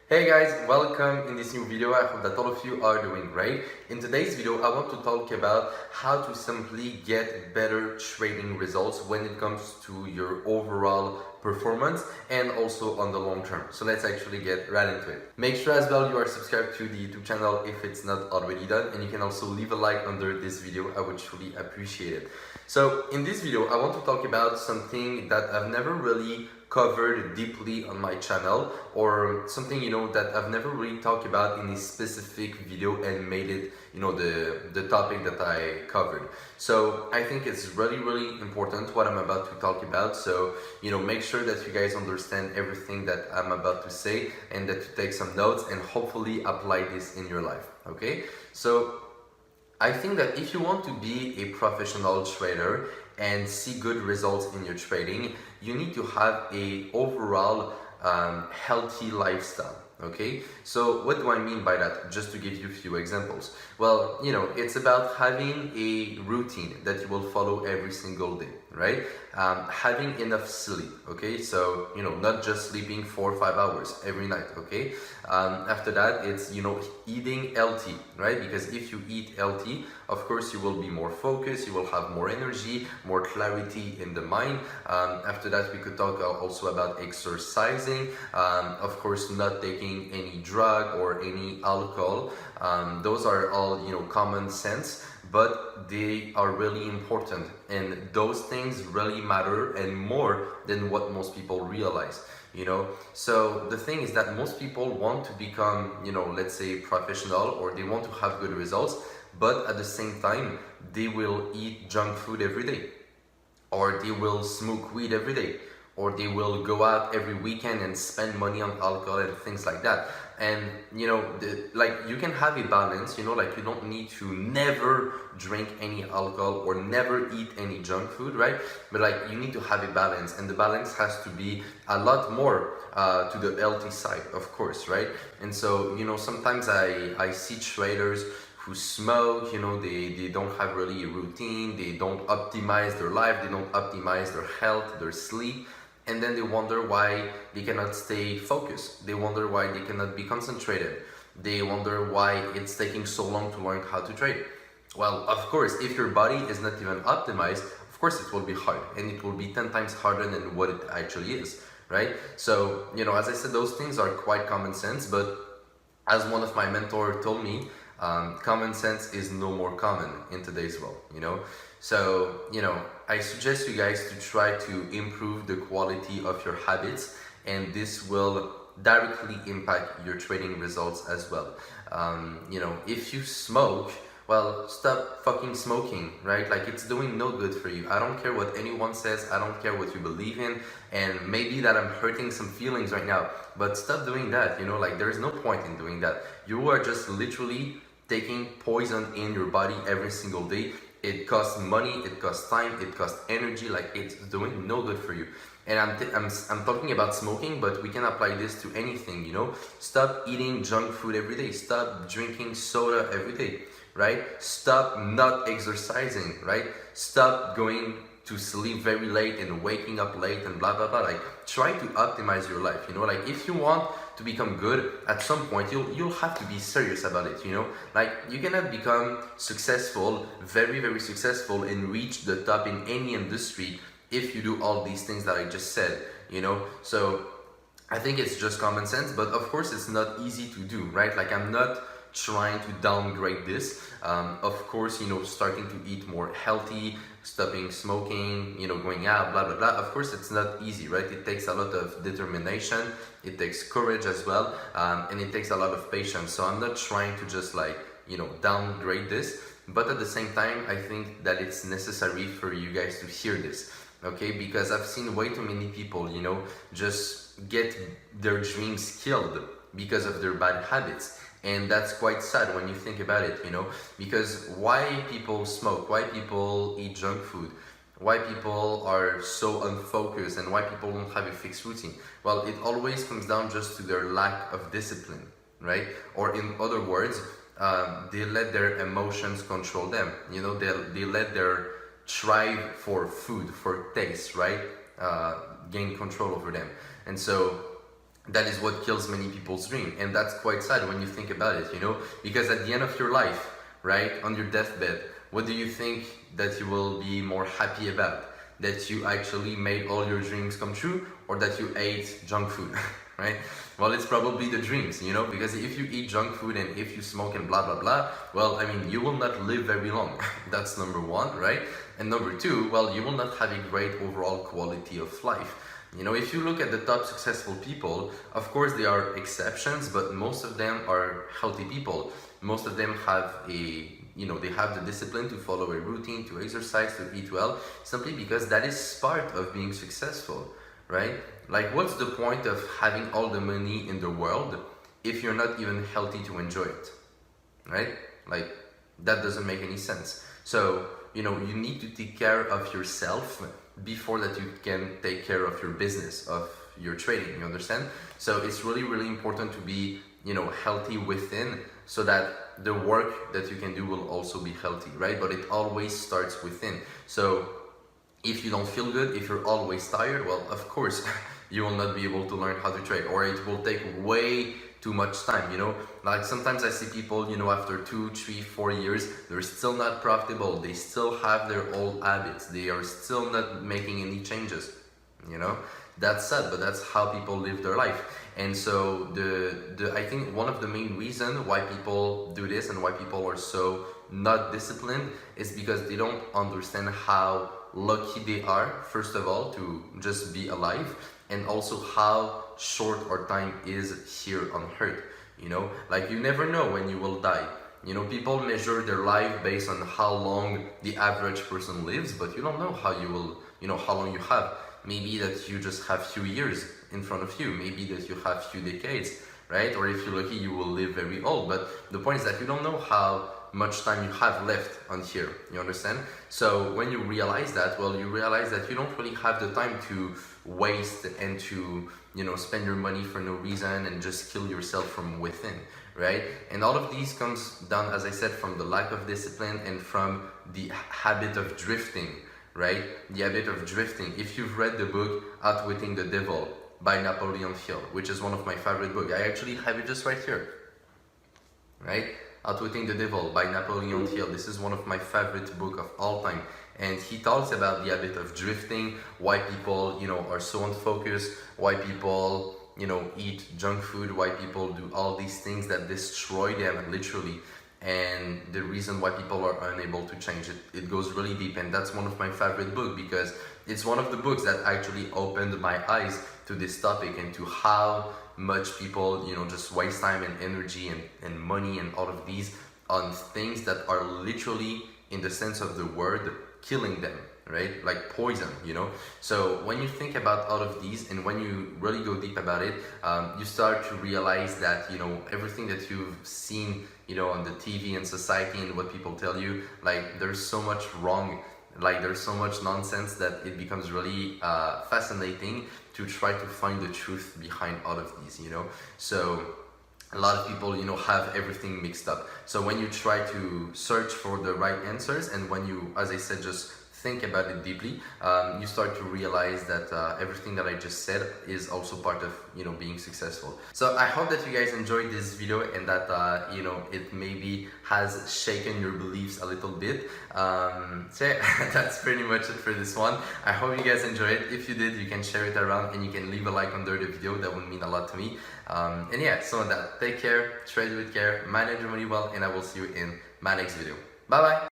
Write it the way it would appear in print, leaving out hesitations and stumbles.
Hey guys, welcome in this new video. I hope that all of you are doing great. In today's video, I want to talk about how to simply get better trading results when it comes to your overall performance and also on the long term. So let's actually get right into it. Make sure as well you are subscribed to the YouTube channel if it's not already done, and you can also leave a like under this video. I would truly appreciate it. So in this video, I want to talk about something that I've never really covered deeply on my channel, or something that I've never really talked about in a specific video and made it the topic that I covered. So I think it's really important what I'm about to talk about. So make sure that you guys understand everything that I'm about to say and that you take some notes and hopefully apply this in your life. Okay, so I think that if you want to be a professional trader and see good results in your trading, you need to have a overall healthy lifestyle. Okay, so what do I mean by that? Just to give you a few examples. Well, it's about having a routine that you will follow every single day, right? Having enough sleep, okay? So, not just sleeping 4 or 5 hours every night, okay? After that, it's, eating healthy, right? Because if you eat healthy, of course, you will be more focused, you will have more energy, more clarity in the mind. After that, we could talk also about exercising, of course, not taking any drug or any alcohol. Those are all common sense, but they are really important, and those things really matter and more than what most people realize. So the thing is that most people want to become let's say professional, or they want to have good results, but at the same time they will eat junk food every day, or they will smoke weed every day, or they will go out every weekend and spend money on alcohol and things like that. And you can have a balance, like you don't need to never drink any alcohol or never eat any junk food, right? But you need to have a balance, and the balance has to be a lot more to the healthy side, of course, right? And so sometimes I see traders who smoke, they don't have really a routine, they don't optimize their life, they don't optimize their health, their sleep. And then they wonder why they cannot stay focused. They wonder why they cannot be concentrated. They wonder why it's taking so long to learn how to trade. Well, of course, if your body is not even optimized, of course it will be hard, and it will be 10 times harder than what it actually is, right? So, as I said, those things are quite common sense, but as one of my mentors told me, common sense is no more common in today's world, So, I suggest you guys to try to improve the quality of your habits, and this will directly impact your trading results as well. If you smoke, well, stop fucking smoking, right? It's doing no good for you. I don't care what anyone says, I don't care what you believe in, and maybe that I'm hurting some feelings right now, but stop doing that, there's no point in doing that. You are just literally taking poison in your body every single day. It costs money, it costs time, it costs energy, it's doing no good for you. And I'm talking about smoking, but we can apply this to anything, Stop eating junk food every day, stop drinking soda every day, right? Stop not exercising, right? Stop going to sleep very late and waking up late and blah blah blah. Try to optimize your life, if you want to become good, at some point you'll have to be serious about it, you cannot become successful, very successful, and reach the top in any industry if you do all these things that I just said, So I think it's just common sense, but of course it's not easy to do, right? I'm not trying to downgrade this. Of course, starting to eat more healthy, stopping smoking, going out, blah blah blah. Of course, it's not easy, right? It takes a lot of determination, it takes courage as well, and it takes a lot of patience. So I'm not trying to just downgrade this, but at the same time, I think that it's necessary for you guys to hear this, okay? Because I've seen way too many people, just get their dreams killed because of their bad habits. And that's quite sad when you think about it, because why people smoke, why people eat junk food, why people are so unfocused, and why people don't have a fixed routine. Well, it always comes down just to their lack of discipline, right? Or in other words, they let their emotions control them. They let their strive for food, for taste, right? Gain control over them. And so that is what kills many people's dream, and that's quite sad when you think about it, you know, because at the end of your life, right, on your deathbed, what do you think that you will be more happy about? That you actually made all your dreams come true, or that you ate junk food? Right? Well, it's probably the dreams, you know, because if you eat junk food and if you smoke and blah blah blah, well, I mean, you will not live very long. That's number one, right? And number two, well, you will not have a great overall quality of life. You know, if you look at the top successful people, of course there are exceptions, but most of them are healthy people. Most of them have they have the discipline to follow a routine, to exercise, to eat well, simply because that is part of being successful, right? Like, what's the point of having all the money in the world if you're not even healthy to enjoy it, right? Like, that doesn't make any sense. So, you know, you need to take care of yourself before that you can take care of your business, of your trading, you understand? So it's really, really important to be, you know, healthy within, so that the work that you can do will also be healthy, right? But it always starts within. So if you don't feel good, if you're always tired, well, of course, you will not be able to learn how to trade, or it will take way too much time, you know? Like, sometimes I see people, you know, after 2, 3, 4 years, they're still not profitable. They still have their old habits. They are still not making any changes, you know? That's sad, but that's how people live their life. And so I think one of the main reasons why people do this and why people are so not disciplined is because they don't understand how lucky they are, first of all, to just be alive, and also how short our time is here on earth. You know, like, you never know when you will die. You know, people measure their life based on how long the average person lives, but you don't know how you will, you know, how long you have. Maybe that you just have few years in front of you, maybe that you have few decades, right? Or if you're lucky, you will live very old. But the point is that you don't know how much time you have left on here, you understand? So when you realize that, well, you realize that you don't really have the time to waste and to, you know, spend your money for no reason and just kill yourself from within, right? And all of these comes down, as I said, from the lack of discipline and from the habit of drifting, right? The habit of drifting. If you've read the book Outwitting the Devil by Napoleon Hill, which is one of my favorite books, I actually have it just right here, right? Outwitting the Devil by Napoleon Hill. This is one of my favorite books of all time. And he talks about the habit of drifting, why people, you know, are so unfocused, why people, you know, eat junk food, why people do all these things that destroy them, literally. And the reason why people are unable to change it. It goes really deep, and that's one of my favorite books because it's one of the books that actually opened my eyes to this topic and to how much people, you know, just waste time and energy and money and all of these on things that are literally, in the sense of the word, killing them, right? Like poison, you know? So when you think about all of these and when you really go deep about it, you start to realize that, you know, everything that you've seen, you know, on the TV and society and what people tell you, like, there's so much wrong, like, there's so much nonsense that it becomes really fascinating to try to find the truth behind all of these, you know? So a lot of people, you know, have everything mixed up. So when you try to search for the right answers and when you, as I said, just think about it deeply, you start to realize that everything that I just said is also part of, you know, being successful. So I hope that you guys enjoyed this video and that, you know, it maybe has shaken your beliefs a little bit. So yeah, that's pretty much it for this one. I hope you guys enjoyed it. If you did, you can share it around and you can leave a like under the video. That would mean a lot to me. And yeah, so on that, take care, trade with care, manage your money well, and I will see you in my next video. Bye bye.